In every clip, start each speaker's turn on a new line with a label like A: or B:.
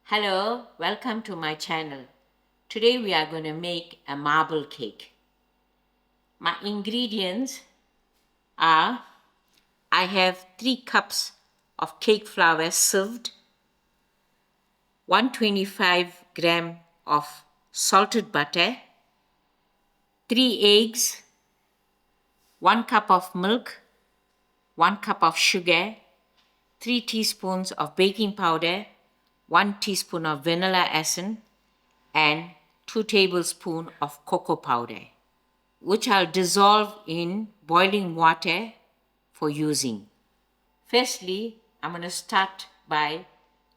A: Hello, welcome to my channel. Today we are going to make a marble cake. My ingredients are I have 3 cups of cake flour sieved, 125 gram of salted butter, 3 eggs, 1 cup of milk, 1 cup of sugar, 3 teaspoons of baking powder, 1 teaspoon of vanilla essence, and 2 tablespoons of cocoa powder, which I'll dissolve in boiling water for using. Firstly, I'm going to start by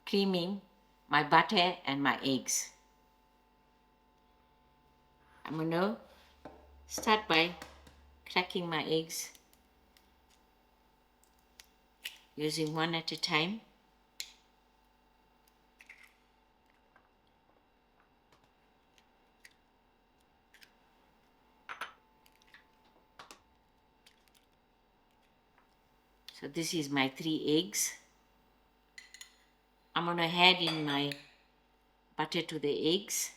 A: creaming my butter and my eggs. I'm going to start by cracking my eggs using one at a time. So this is my 3 eggs. I'm going to add in my butter to the eggs,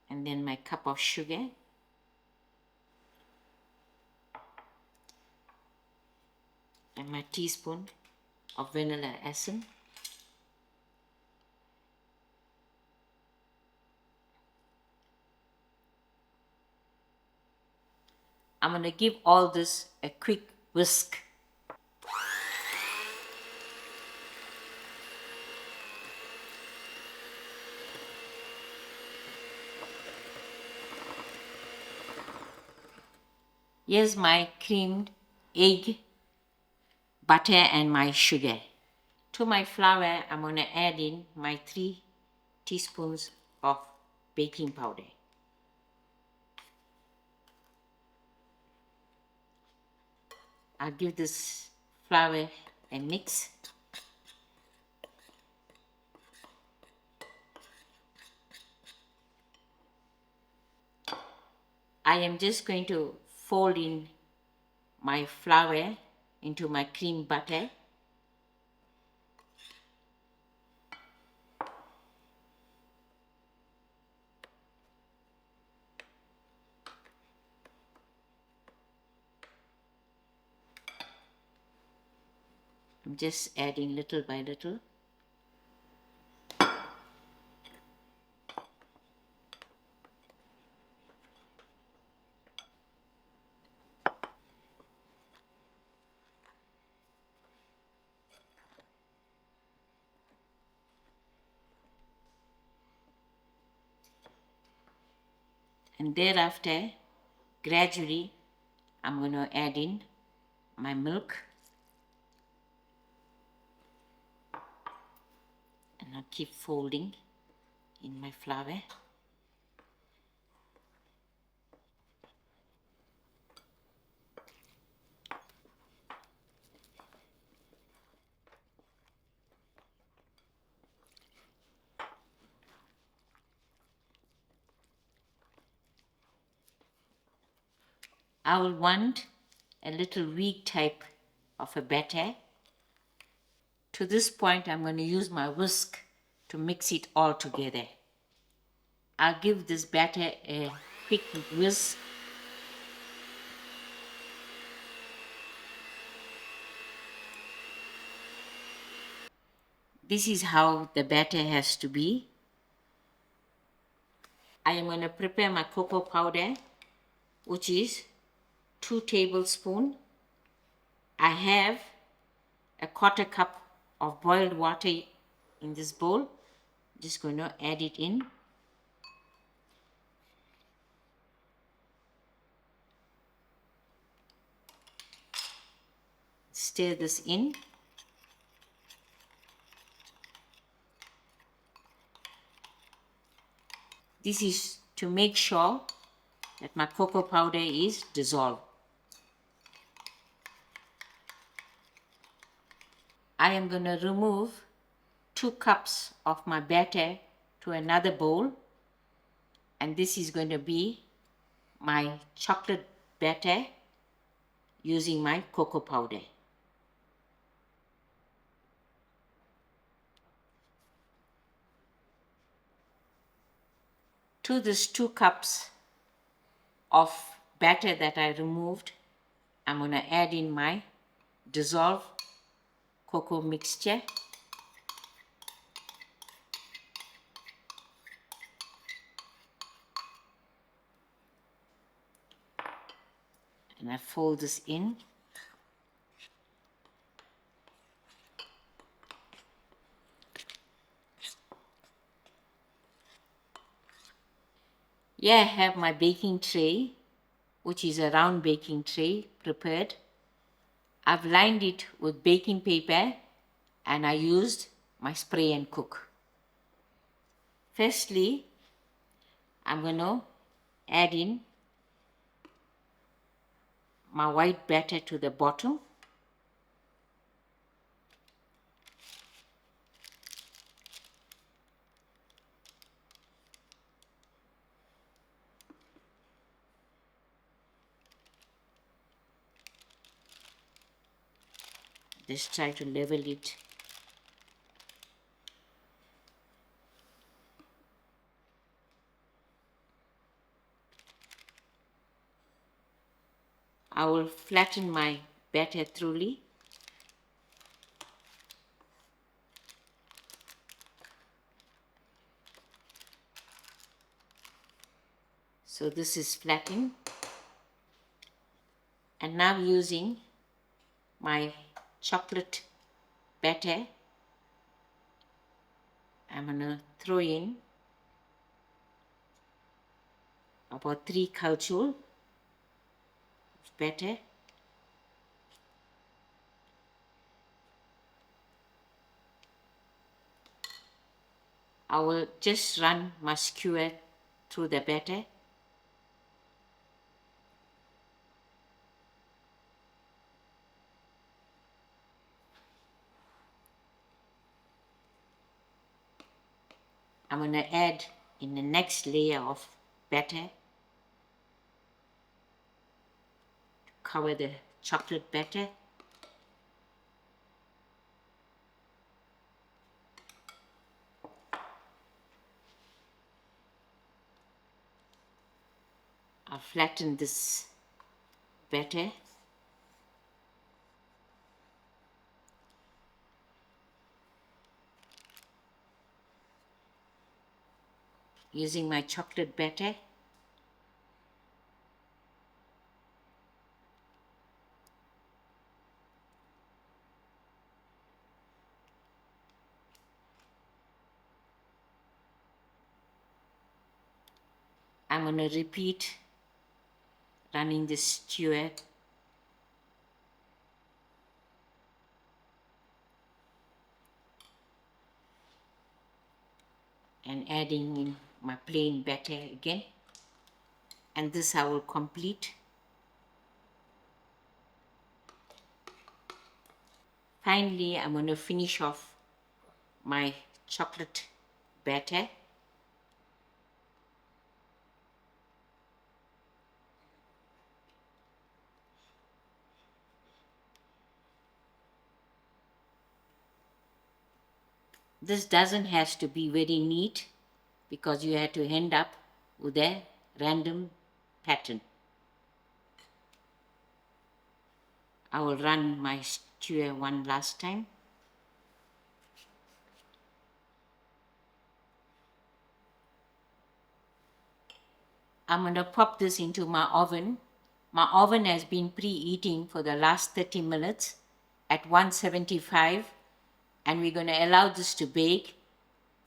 A: and then my cup of sugar, and my teaspoon of vanilla essence. I'm going to give all this a quick whisk. Here's my creamed egg, butter, and my sugar. To my flour, I'm going to add in my 3 teaspoons of baking powder. I'll give this flour a mix. I am just going to fold in my flour into my cream butter. I'm just adding little by little. And thereafter, gradually, I'm going to add in my milk. And I'll keep folding in my flour. I will want a little weak type of a batter. To this point, I'm going to use my whisk to mix it all together. I'll give this batter a quick whisk. This is how the batter has to be. I am going to prepare my cocoa powder, which is 2 tablespoons. I have a 1/4 cup of boiled water in this bowl. Just going to add it in. Stir this in. This is to make sure that my cocoa powder is dissolved. I am going to remove 2 cups of my batter to another bowl, and this is going to be my chocolate batter using my cocoa powder. To this 2 cups of batter that I removed, I'm going to add in my dissolved cocoa mixture. And I fold this in. Here I have my baking tray, which is a round baking tray prepared. I've lined it with baking paper and I used my spray and cook. Firstly, I'm going to add in my white batter to the bottom. Just try to level it. I will flatten my batter thoroughly. So this is flattened. And now using my chocolate batter, I'm going to throw in about 3 culture batter. I will just run my skewer through the batter. I'm going to add in the next layer of batter, cover the chocolate batter. I'll flatten this batter. Using my chocolate batter. I'm going to repeat running this skewer and adding in my plain batter again, and this I will complete. Finally, I'm going to finish off my chocolate batter. This doesn't have to be very neat because you have to end up with a random pattern. I will run my skewer one last time. I'm going to pop this into my oven. My oven has been preheating for the last 30 minutes at 175, and we're going to allow this to bake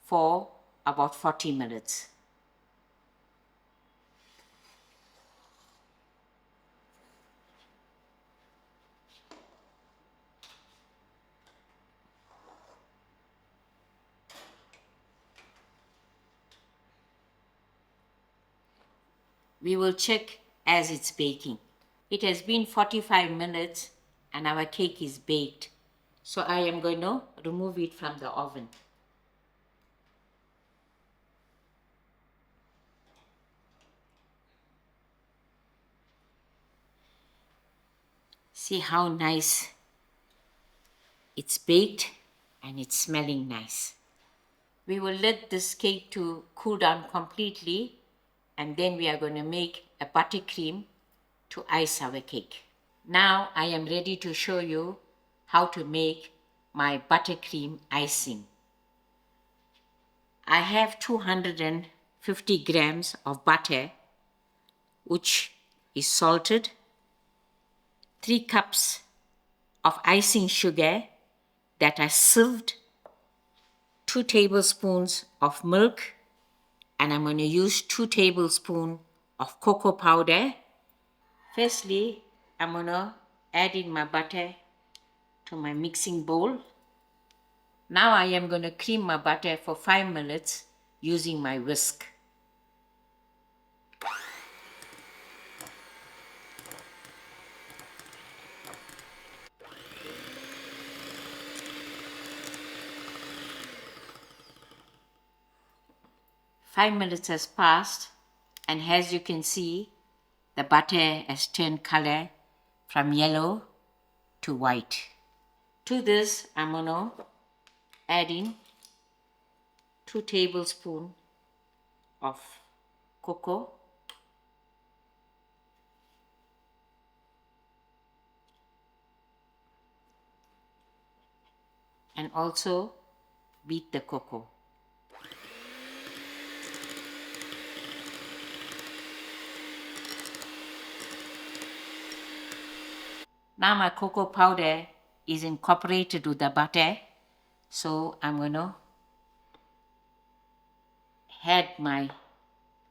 A: for about 40 minutes. We will check as it's baking. It has been 45 minutes and our cake is baked. So I am going to remove it from the oven. See how nice it's baked and it's smelling nice. We will let this cake to cool down completely and then we are going to make a buttercream to ice our cake. Now I am ready to show you how to make my buttercream icing. I have 250 grams of butter, which is salted, 3 cups of icing sugar that are sieved, 2 tablespoons of milk, and I'm going to use 2 tablespoons of cocoa powder. Firstly, I'm going to add in my butter to my mixing bowl. Now I am going to cream my butter for 5 minutes using my whisk. Five minutes has passed, and as you can see, the butter has turned color from yellow to white. To this, I'm going to add in 2 tablespoons of cocoa, and also beat the cocoa. Now my cocoa powder is incorporated with the butter, so I'm going to add my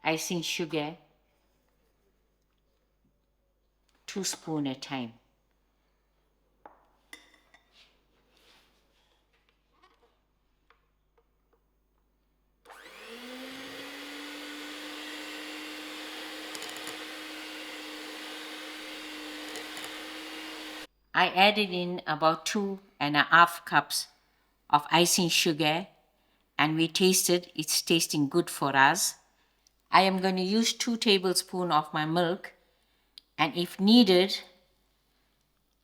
A: icing sugar 2 spoons at a time. I added in about 2.5 cups of icing sugar, and we tasted it's tasting good for us. I am going to use 2 tablespoons of my milk, and if needed,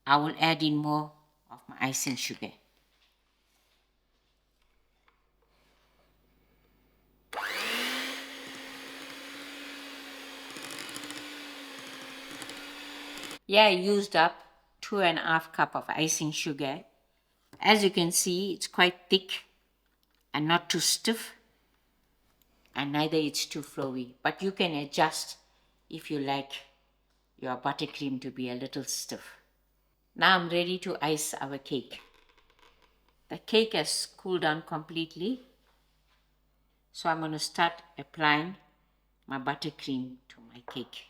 A: I will add in more of my icing sugar. Yeah, I used up 2.5 cups of icing sugar. As you can see, it's quite thick and not too stiff, and neither it's too flowy. But you can adjust if you like your buttercream to be a little stiff. Now I'm ready to ice our cake. The cake has cooled down completely, so I'm going to start applying my buttercream to my cake.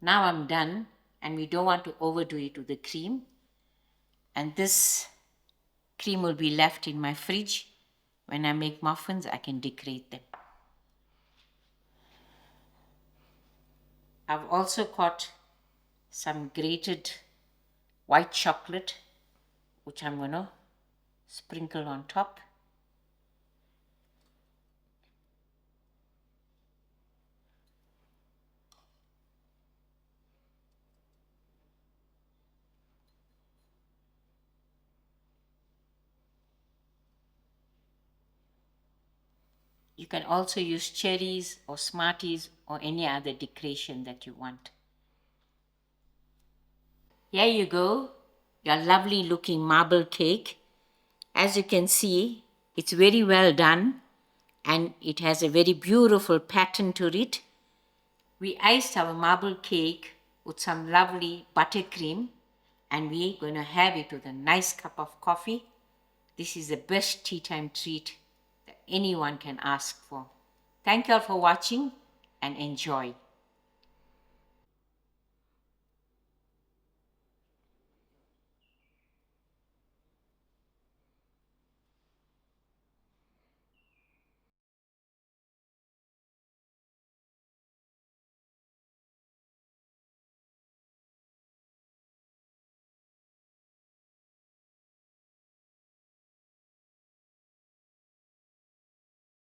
A: Now I'm done, and we don't want to overdo it with the cream. And this cream will be left in my fridge. When I make muffins, I can decorate them. I've also got some grated white chocolate, which I'm going to sprinkle on top. You can also use cherries or Smarties or any other decoration that you want. Here you go, your lovely looking marble cake. As you can see, it's very well done, and it has a very beautiful pattern to it. We iced our marble cake with some lovely buttercream, and we're going to have it with a nice cup of coffee. This is the best tea time treat that anyone can ask for. Thank you all for watching, and enjoy.